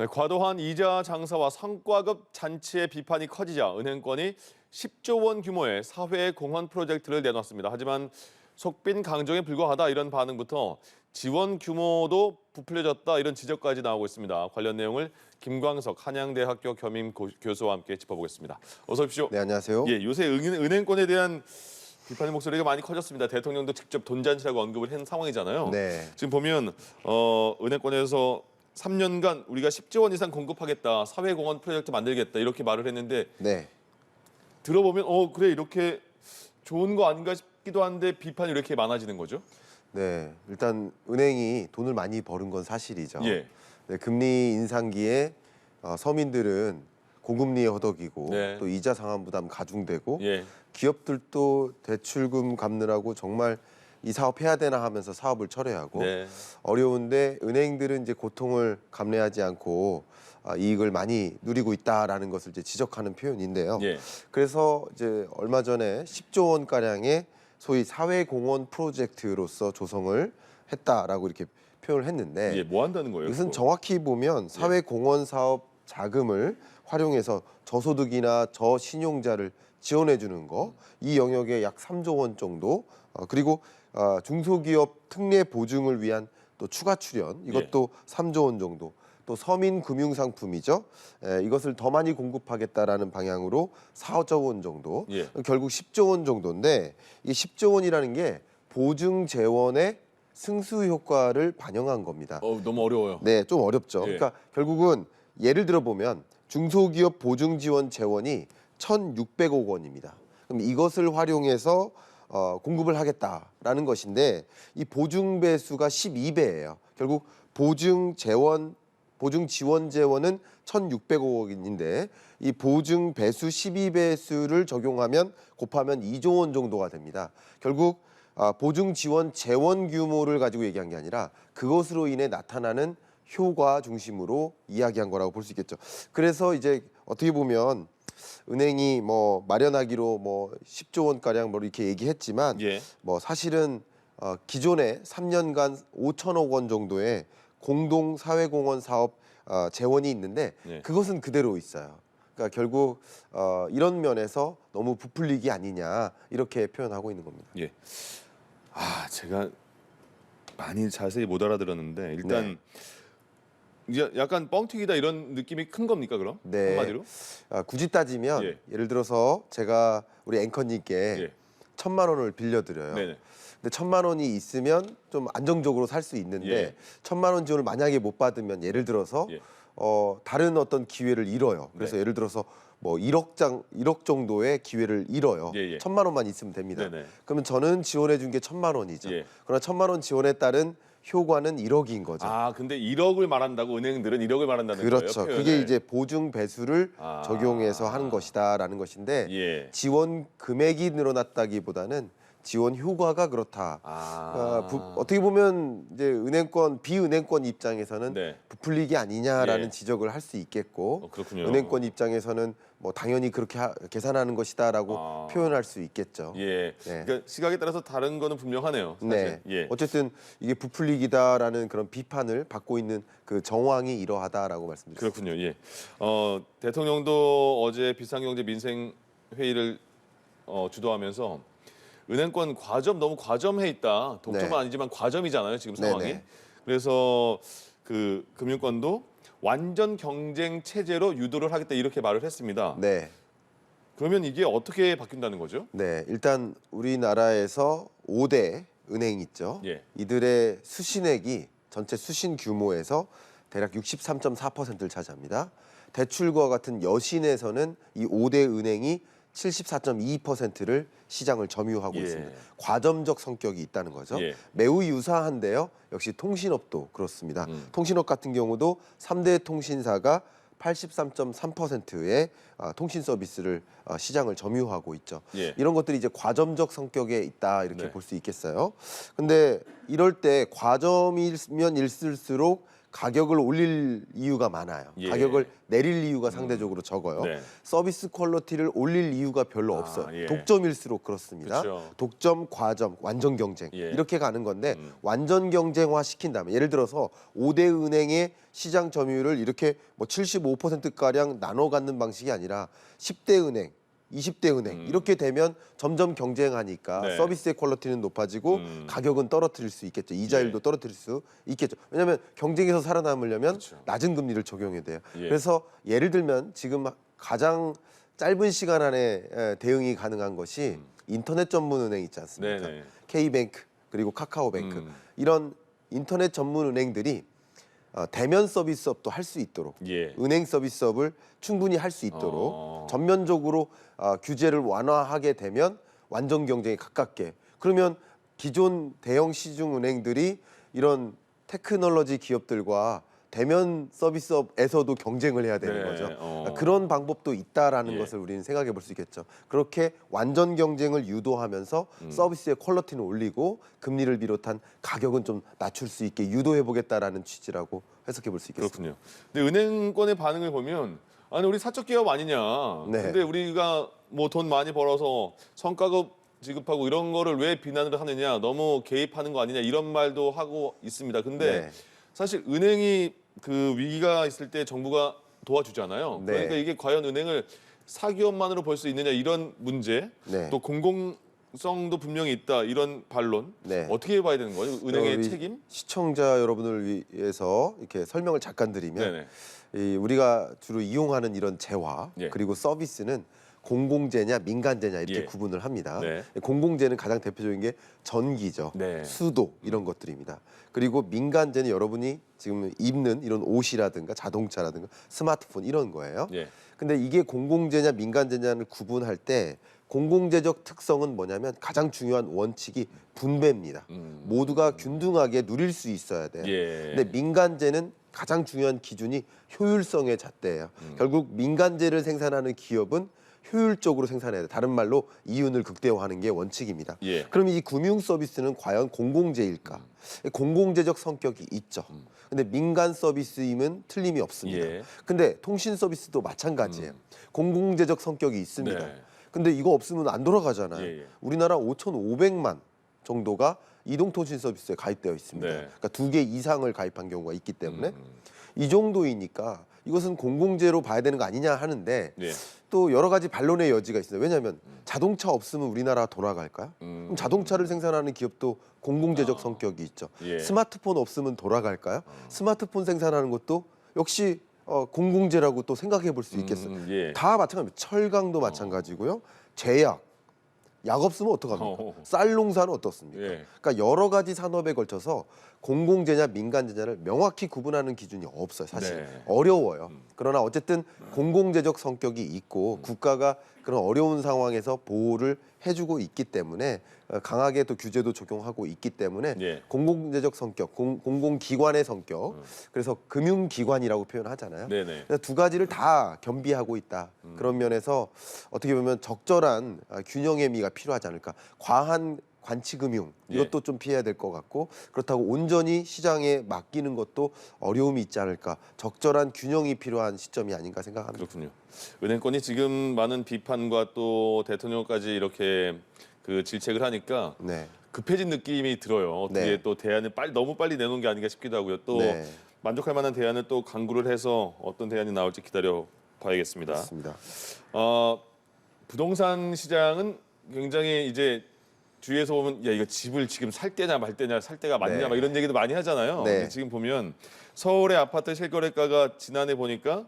네, 과도한 이자 장사와 성과급 잔치의 비판이 커지자 은행권이 10조 원 규모의 사회 공헌 프로젝트를 내놨습니다. 하지만 속빈 강정에 불과하다 이런 반응부터 지원 규모도 부풀려졌다 이런 지적까지 나오고 있습니다. 관련 내용을 김광석 한양대학교 겸임 교수와 함께 짚어보겠습니다. 어서 오십시오. 네, 안녕하세요. 예, 요새 은행권에 대한 비판의 목소리가 많이 커졌습니다. 대통령도 직접 돈잔치라고 언급을 한 상황이잖아요. 네. 지금 보면 은행권에서 3년간 우리가 10조 원 이상 공급하겠다, 사회공헌 프로젝트 만들겠다 이렇게 말을 했는데 네. 들어보면 그래 이렇게 좋은 거 아닌가 싶기도 한데 비판이 이렇게 많아지는 거죠? 네. 일단 은행이 돈을 많이 버는 건 사실이죠. 예. 네, 금리 인상기에 서민들은 고금리에 허덕이고 네. 또 이자 상환 부담 가중되고 예. 기업들도 대출금 갚느라고 정말 이 사업 해야 되나 하면서 사업을 철회하고 네. 어려운데 은행들은 이제 고통을 감내하지 않고 이익을 많이 누리고 있다라는 것을 이제 지적하는 표현인데요. 예. 그래서 이제 얼마 전에 10조 원 가량의 소위 사회공헌 프로젝트로서 조성을 했다라고 이렇게 표현을 했는데 예. 뭐 한다는 거예요? 이것은 그거? 정확히 보면 사회공헌 사업 자금을 활용해서 저소득이나 저신용자를 지원해 주는 거, 이 영역에 약 3조 원 정도, 그리고 중소기업 특례 보증을 위한 또 추가 출연, 이것도 3조 원 정도, 또 서민 금융 상품이죠. 이것을 더 많이 공급하겠다라는 방향으로 4조 원 정도, 예. 결국 10조 원 정도인데 이 10조 원이라는 게 보증 재원의 승수 효과를 반영한 겁니다. 너무 어려워요. 네, 좀 어렵죠. 예. 그러니까 결국은 예를 들어 보면 중소기업 보증 지원 재원이 1,600억 원입니다. 그럼 이것을 활용해서 공급을 하겠다라는 것인데 이 보증 배수가 12배예요. 결국 보증 지원 재원은 1,600억 원인데 이 보증 배수 12배수를 적용하면 곱하면 2조 원 정도가 됩니다. 결국 보증 지원 재원 규모를 가지고 얘기한 게 아니라 그것으로 인해 나타나는 효과 중심으로 이야기한 거라고 볼 수 있겠죠. 그래서 이제 어떻게 보면 은행이 뭐 마련하기로 뭐 10조 원 가량 뭐 이렇게 얘기했지만 예. 뭐 사실은 기존에 3년간 5천억 원 정도의 공동 사회공헌 사업 재원이 있는데 예. 그것은 그대로 있어요. 그러니까 결국 이런 면에서 너무 부풀리기 아니냐 이렇게 표현하고 있는 겁니다. 예. 제가 많이 자세히 못 알아들었는데 일단 네. 이제 약간 뻥튀기다 이런 느낌이 큰 겁니까 그럼? 네. 한마디로? 굳이 따지면 예. 예를 들어서 제가 우리 앵커님께 예. 1,000만 원을 빌려드려요. 네네. 근데 1,000만 원이 있으면 좀 안정적으로 살 수 있는데 예. 1,000만 원 지원을 만약에 못 받으면 예를 들어서 예. 다른 어떤 기회를 잃어요. 그래서 네. 예를 들어서 뭐 1억 정도의 기회를 잃어요. 예, 예. 1,000만 원만 있으면 됩니다. 네네. 그러면 저는 지원해 준 게 1,000만 원이죠. 예. 그러나 1,000만 원 지원에 따른 효과는 1억인 거죠. 근데 1억을 말한다고 은행들은 1억을 말한다는 그렇죠. 거예요? 그게 이제 보증 배수를 아. 적용해서 하는 것이다라는 것인데 예. 지원 금액이 늘어났다기보다는 지원 효과가 그렇다. 어떻게 보면 이제 비은행권 입장에서는 네. 부풀리기 아니냐라는 예. 지적을 할 수 있겠고 그렇군요. 은행권 입장에서는 뭐 당연히 그렇게 계산하는 것이다라고 표현할 수 있겠죠. 예. 네. 그러니까 시각에 따라서 다른 거는 분명하네요. 사실. 네. 예. 어쨌든 이게 부풀리기다라는 그런 비판을 받고 있는 그 정황이 이러하다라고 말씀드렸습니다. 그렇군요. 예. 대통령도 어제 비상경제 민생 회의를 주도하면서 은행권 너무 과점해 있다. 독점은 네. 아니지만 과점이잖아요. 지금 상황이. 네네. 그래서 그 금융권도 완전 경쟁 체제로 유도를 하겠다 이렇게 말을 했습니다. 네. 그러면 이게 어떻게 바뀐다는 거죠? 네, 일단 우리나라에서 5대 은행 있죠. 예. 이들의 수신액이 전체 수신 규모에서 대략 63.4%를 차지합니다. 대출과 같은 여신에서는 이 5대 은행이 74.2%를 시장을 점유하고 예. 있습니다. 과점적 성격이 있다는 거죠. 예. 매우 유사한데요. 역시 통신업도 그렇습니다. 통신업 같은 경우도 3대 통신사가 83.3%의 통신 서비스를 시장을 점유하고 있죠. 예. 이런 것들이 이제 과점적 성격에 있다 이렇게 네. 볼 수 있겠어요. 근데 이럴 때 과점이면 있을수록 가격을 올릴 이유가 많아요. 예. 가격을 내릴 이유가 상대적으로 적어요. 네. 서비스 퀄리티를 올릴 이유가 별로 없어요. 예. 독점일수록 그렇습니다. 그렇죠. 독점, 과점, 완전 경쟁 예. 이렇게 가는 건데 완전 경쟁화 시킨다면 예를 들어서 5대 은행의 시장 점유율을 이렇게 뭐 75%가량 나눠 갖는 방식이 아니라 10대 은행 20대 은행 이렇게 되면 점점 경쟁하니까 네. 서비스의 퀄리티는 높아지고 가격은 떨어뜨릴 수 있겠죠. 이자율도 예. 떨어뜨릴 수 있겠죠. 왜냐하면 경쟁에서 살아남으려면 그렇죠. 낮은 금리를 적용해야 돼요. 예. 그래서 예를 들면 지금 가장 짧은 시간 안에 대응이 가능한 것이 인터넷 전문 은행 있지 않습니까? 네네. K뱅크 그리고 카카오뱅크 이런 인터넷 전문 은행들이 대면 서비스업도 할 수 있도록 예. 은행 서비스업을 충분히 할 수 있도록 전면적으로 규제를 완화하게 되면 완전 경쟁에 가깝게 그러면 기존 대형 시중 은행들이 이런 테크놀로지 기업들과 대면 서비스업에서도 경쟁을 해야 되는 네. 거죠. 그런 방법도 있다라는 예. 것을 우리는 생각해 볼 수 있겠죠. 그렇게 완전 경쟁을 유도하면서 서비스의 퀄리티는 올리고 금리를 비롯한 가격은 좀 낮출 수 있게 유도해 보겠다라는 취지라고 해석해 볼 수 있겠습니다. 그렇군요. 근데 은행권의 반응을 보면 아니 우리 사적 기업 아니냐. 네. 근데 우리가 뭐 돈 많이 벌어서 성과급 지급하고 이런 거를 왜 비난을 하느냐. 너무 개입하는 거 아니냐 이런 말도 하고 있습니다. 근데 네. 사실 은행이 그 위기가 있을 때 정부가 도와주잖아요. 네. 그러니까 이게 과연 은행을 사기업만으로 볼 수 있느냐 이런 문제, 네. 또 공공성도 분명히 있다 이런 반론. 네. 어떻게 봐야 되는 거예요? 은행의 우리 책임? 시청자 여러분을 위해서 이렇게 설명을 잠깐 드리면 네네. 우리가 주로 이용하는 이런 재화 예. 그리고 서비스는 공공재냐 민간재냐 이렇게 예. 구분을 합니다. 네. 공공재는 가장 대표적인 게 전기죠, 네. 수도 이런 것들입니다. 그리고 민간재는 여러분이 지금 입는 이런 옷이라든가 자동차라든가 스마트폰 이런 거예요. 예. 근데 이게 공공재냐 민간재냐를 구분할 때 공공재적 특성은 뭐냐면 가장 중요한 원칙이 분배입니다. 모두가 균등하게 누릴 수 있어야 돼요. 예. 근데 민간재는 가장 중요한 기준이 효율성의 잣대예요. 결국 민간재를 생산하는 기업은 효율적으로 생산해야 돼. 다른 말로 이윤을 극대화하는 게 원칙입니다. 예. 그럼 이 금융 서비스는 과연 공공재일까? 공공재적 성격이 있죠. 근데 민간 서비스임은 틀림이 없습니다. 예. 근데 통신 서비스도 마찬가지예요. 공공재적 성격이 있습니다. 네. 근데 이거 없으면 안 돌아가잖아요. 예, 예. 우리나라 5,500만 정도가 이동통신 서비스에 가입되어 있습니다. 네. 그러니까 2개 이상을 가입한 경우가 있기 때문에 이 정도이니까 이것은 공공재로 봐야 되는 거 아니냐 하는데 예. 또 여러 가지 반론의 여지가 있습니다. 왜냐하면 자동차 없으면 우리나라 돌아갈까요? 그럼 자동차를 생산하는 기업도 공공재적 성격이 있죠. 예. 스마트폰 없으면 돌아갈까요? 스마트폰 생산하는 것도 역시 공공재라고 또 생각해 볼 수 있겠어요. 예. 다 마찬가지입니다. 철강도 마찬가지고요. 제약, 약 없으면 어떡합니까? 쌀 농사는 어떻습니까? 예. 그러니까 여러 가지 산업에 걸쳐서 공공재냐 민간재냐를 명확히 구분하는 기준이 없어요. 사실 네. 어려워요. 그러나 어쨌든 공공재적 성격이 있고 국가가 그런 어려운 상황에서 보호를 해주고 있기 때문에 강하게 또 규제도 적용하고 있기 때문에 예. 공공재적 성격, 공공기관의 성격, 그래서 금융기관이라고 표현하잖아요. 네네. 그래서 두 가지를 다 겸비하고 있다. 그런 면에서 어떻게 보면 적절한 균형의 미가 필요하지 않을까. 과한 관치금융 이것도 좀 피해야 될 것 같고 그렇다고 온전히 시장에 맡기는 것도 어려움이 있지 않을까. 적절한 균형이 필요한 시점이 아닌가 생각합니다. 그렇군요. 은행권이 지금 많은 비판과 또 대통령까지 이렇게 그 질책을 하니까 네. 급해진 느낌이 들어요. 어떻게 네. 또 대안을 너무 빨리 내놓은 게 아닌가 싶기도 하고요. 또 네. 만족할 만한 대안을 또 강구를 해서 어떤 대안이 나올지 기다려 봐야겠습니다. 맞습니다. 부동산 시장은 굉장히 이제 주위에서 보면 야 이거 집을 지금 살 때냐 말 때냐 살 때가 맞냐 네. 막 이런 얘기도 많이 하잖아요. 네. 근데 지금 보면 서울의 아파트 실거래가가 지난해 보니까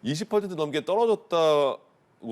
20% 넘게 떨어졌다고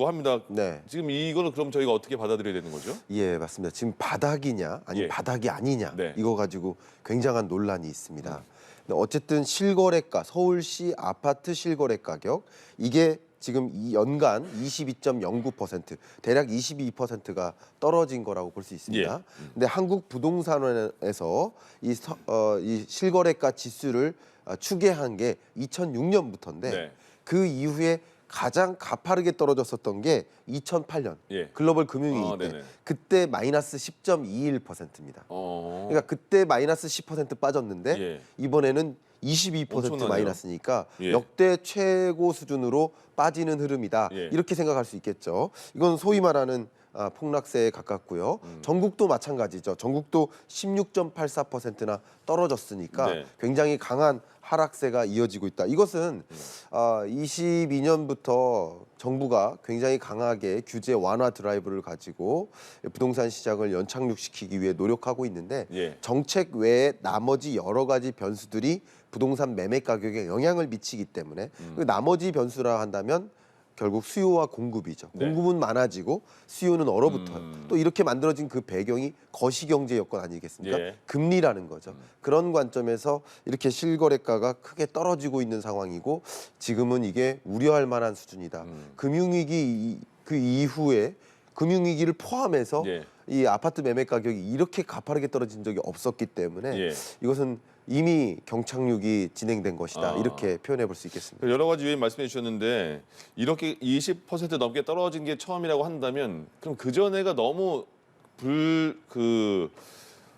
합니다. 네. 지금 이거를 그럼 저희가 어떻게 받아들여야 되는 거죠? 예, 맞습니다. 지금 바닥이냐 아니면 예. 바닥이 아니냐 네. 이거 가지고 굉장한 논란이 있습니다. 근데 어쨌든 실거래가 서울시 아파트 실거래 가격 이게 지금 이 연간 22.09% 대략 22%가 떨어진 거라고 볼 수 있습니다. 예. 근데 한국부동산원에서 이 실거래가 지수를 추계한 게 2006년부터인데 네. 그 이후에 가장 가파르게 떨어졌었던 게 2008년 예. 글로벌 금융위기 때 네네. 그때 마이너스 10.21%입니다. 그러니까 그때 마이너스 10% 빠졌는데 예. 이번에는 22% 엄청나네요. 마이너스니까 예. 역대 최고 수준으로 빠지는 흐름이다. 예. 이렇게 생각할 수 있겠죠. 이건 소위 말하는 폭락세에 가깝고요. 전국도 마찬가지죠. 전국도 16.84%나 떨어졌으니까 네. 굉장히 강한 하락세가 이어지고 있다. 이것은 22년부터 정부가 굉장히 강하게 규제 완화 드라이브를 가지고 부동산 시장을 연착륙시키기 위해 노력하고 있는데 예. 정책 외에 나머지 여러 가지 변수들이 부동산 매매 가격에 영향을 미치기 때문에 그 나머지 변수라 한다면 결국 수요와 공급이죠. 네. 공급은 많아지고 수요는 얼어붙어요. 또 이렇게 만들어진 그 배경이 거시경제 여건 아니겠습니까? 예. 금리라는 거죠. 그런 관점에서 이렇게 실거래가가 크게 떨어지고 있는 상황이고 지금은 이게 우려할 만한 수준이다. 금융위기 그 이후에 금융위기를 포함해서 예. 이 아파트 매매 가격이 이렇게 가파르게 떨어진 적이 없었기 때문에 예. 이것은 이미 경착륙이 진행된 것이다. 아. 이렇게 표현해 볼 수 있겠습니다. 여러 가지 요인 말씀해 주셨는데 이렇게 20% 넘게 떨어진 게 처음이라고 한다면 그럼 그 전에가 너무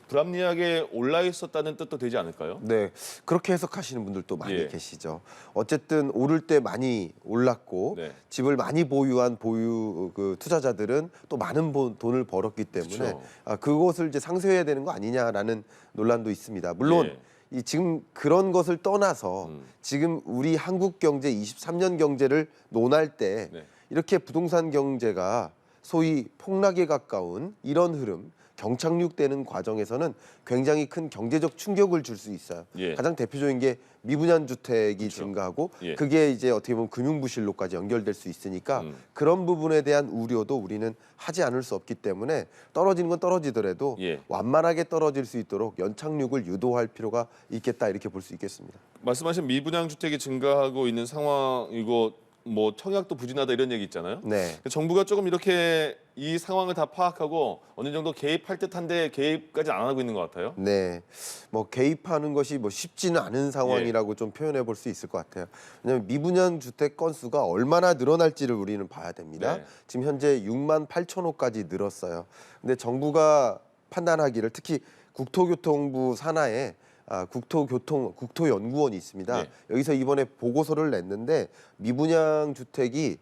불합리하게 올라 있었다는 뜻도 되지 않을까요? 네, 그렇게 해석하시는 분들도 많이 예. 계시죠. 어쨌든 오를 때 많이 올랐고 네. 집을 많이 보유한 그 투자자들은 또 많은 돈을 벌었기 때문에 그렇죠. 그것을 이제 상쇄해야 되는 거 아니냐라는 논란도 있습니다. 물론 예. 지금 그런 것을 떠나서 지금 우리 한국 경제 23년 경제를 논할 때 네. 이렇게 부동산 경제가 소위 폭락에 가까운 이런 흐름 경착륙되는 과정에서는 굉장히 큰 경제적 충격을 줄 수 있어요. 예. 가장 대표적인 게 미분양 주택이 그렇죠. 증가하고 예. 그게 이제 어떻게 보면 금융부실로까지 연결될 수 있으니까 그런 부분에 대한 우려도 우리는 하지 않을 수 없기 때문에 떨어지는 건 떨어지더라도 예. 완만하게 떨어질 수 있도록 연착륙을 유도할 필요가 있겠다 이렇게 볼 수 있겠습니다. 말씀하신 미분양 주택이 증가하고 있는 상황이고 뭐 청약도 부진하다 이런 얘기 있잖아요. 네. 정부가 조금 이렇게 이 상황을 다 파악하고 어느 정도 개입할 듯한데 개입까지 안 하고 있는 것 같아요. 네, 뭐 개입하는 것이 뭐 쉽지는 않은 상황이라고 좀 표현해 볼 수 있을 것 같아요. 왜냐하면 미분양 주택 건수가 얼마나 늘어날지를 우리는 봐야 됩니다. 네. 지금 현재 6만 8천 호까지 늘었어요. 근데 정부가 판단하기를 특히 국토교통부 산하에 국토연구원이 있습니다. 네. 여기서 이번에 보고서를 냈는데 미분양 주택이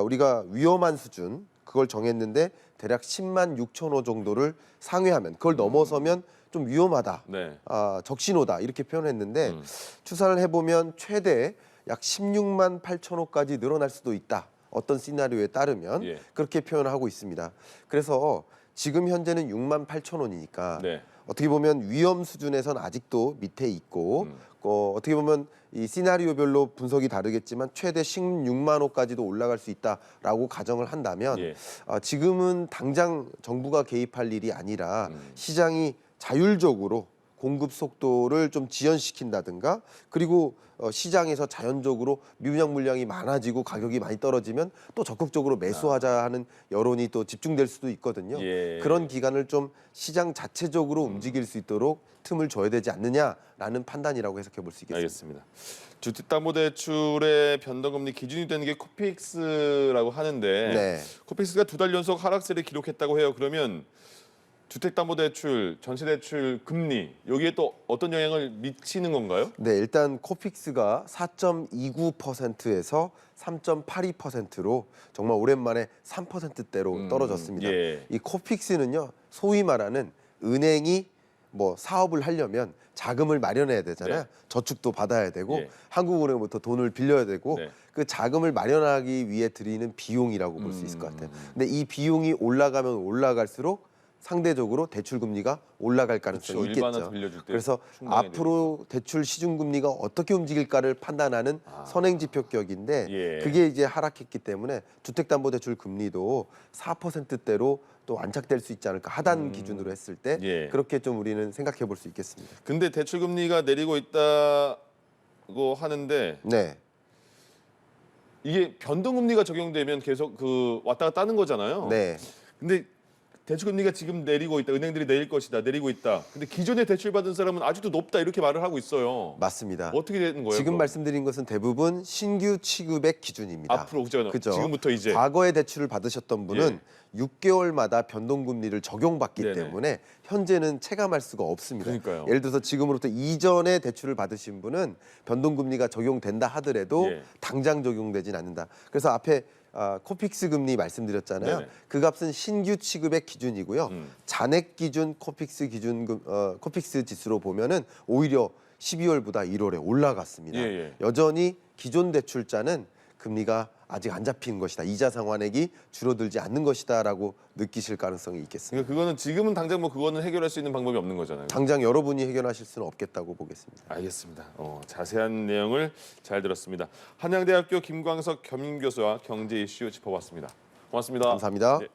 우리가 위험한 수준 그걸 정했는데 대략 10만 6천 호 정도를 상회하면 그걸 넘어서면 좀 위험하다. 네. 적신호다 이렇게 표현했는데 추산을 해보면 최대 약 16만 8천 호까지 늘어날 수도 있다. 어떤 시나리오에 따르면 예. 그렇게 표현하고 있습니다. 그래서 지금 현재는 6만 8천 호니까 네. 어떻게 보면 위험 수준에선 아직도 밑에 있고 어떻게 보면 이 시나리오별로 분석이 다르겠지만 최대 16만 호까지도 올라갈 수 있다라고 가정을 한다면 예. 지금은 당장 정부가 개입할 일이 아니라 시장이 자율적으로 공급 속도를 좀 지연시킨다든가 그리고 시장에서 자연적으로 미분양 물량이 많아지고 가격이 많이 떨어지면 또 적극적으로 매수하자 하는 여론이 또 집중될 수도 있거든요. 예. 그런 기간을 좀 시장 자체적으로 움직일 수 있도록 틈을 줘야 되지 않느냐라는 판단이라고 해석해 볼 수 있겠습니다. 알겠습니다. 주택담보대출의 변동금리 기준이 되는 게 코픽스라고 하는데 네. 코픽스가 2달 연속 하락세를 기록했다고 해요. 그러면 주택담보대출, 전세대출 금리 여기에 또 어떤 영향을 미치는 건가요? 네, 일단 코픽스가 4.29%에서 3.82%로 정말 오랜만에 3%대로 떨어졌습니다. 예. 이 코픽스는요, 소위 말하는 은행이 뭐 사업을 하려면 자금을 마련해야 되잖아요. 네. 저축도 받아야 되고 예. 한국은행부터 돈을 빌려야 되고 네. 그 자금을 마련하기 위해 들이는 비용이라고 볼 수 있을 것 같아요. 근데 이 비용이 올라가면 올라갈수록 상대적으로 대출 금리가 올라갈 가능성이 그렇죠. 일반화해서 있겠죠. 빌려줄 때 그래서 충당이 앞으로 대출 시중 금리가 어떻게 움직일까를 판단하는 선행 지표격인데 예. 그게 이제 하락했기 때문에 주택담보대출 금리도 4%대로 또 안착될 수 있지 않을까 하단 기준으로 했을 때 예. 그렇게 좀 우리는 생각해 볼 수 있겠습니다. 근데 대출 금리가 내리고 있다고 하는데 네, 이게 변동금리가 적용되면 계속 그 왔다 갔다 하는 거잖아요. 네, 근데 대출 금리가 지금 내리고 있다. 은행들이 내릴 것이다. 내리고 있다. 근데 기존에 대출 받은 사람은 아직도 높다 이렇게 말을 하고 있어요. 맞습니다. 어떻게 되는 거예요? 지금 그럼? 말씀드린 것은 대부분 신규 취급액 기준입니다. 앞으로 그죠? 지금부터 이제 과거에 대출을 받으셨던 분은 6개월마다 변동금리를 적용받기 네네. 때문에 현재는 체감할 수가 없습니다. 그러니까요. 예를 들어서 지금으로부터 이전에 대출을 받으신 분은 변동금리가 적용된다 하더라도 예. 당장 적용되진 않는다. 그래서 앞에 코픽스 금리 말씀드렸잖아요. 네네. 그 값은 신규 취급액 기준이고요. 잔액 기준 코픽스 코픽스 지수로 보면은 오히려 12월보다 1월에 올라갔습니다. 예, 예. 여전히 기존 대출자는 금리가 아직 안 잡힌 것이다. 이자 상환액이 줄어들지 않는 것이다라고 느끼실 가능성이 있겠습니다. 그러니까 그거는 지금은 당장 뭐 그거는 해결할 수 있는 방법이 없는 거잖아요. 당장 여러분이 해결하실 수는 없겠다고 보겠습니다. 알겠습니다. 자세한 내용을 잘 들었습니다. 한양대학교 김광석 겸임교수와 경제 이슈 짚어봤습니다. 고맙습니다. 감사합니다. 네.